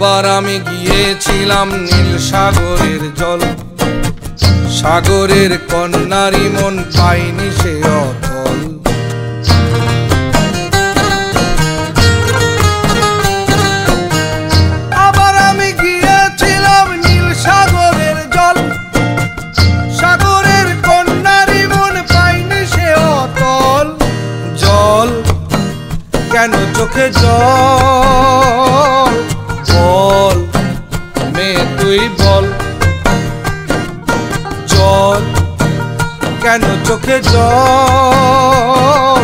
আবার আমি গিয়েছিলাম নীল সাগরের জল, সাগরের কন্যারি মন পাইনি সে অতল। আবার আমি গিয়েছিলাম নীল সাগরের জল, সাগরের কন্যারি মন পাইনি সে অতল। জল কেন চোখে জল, বল মেয়ে তুই বল। জল কেন চোখে জল।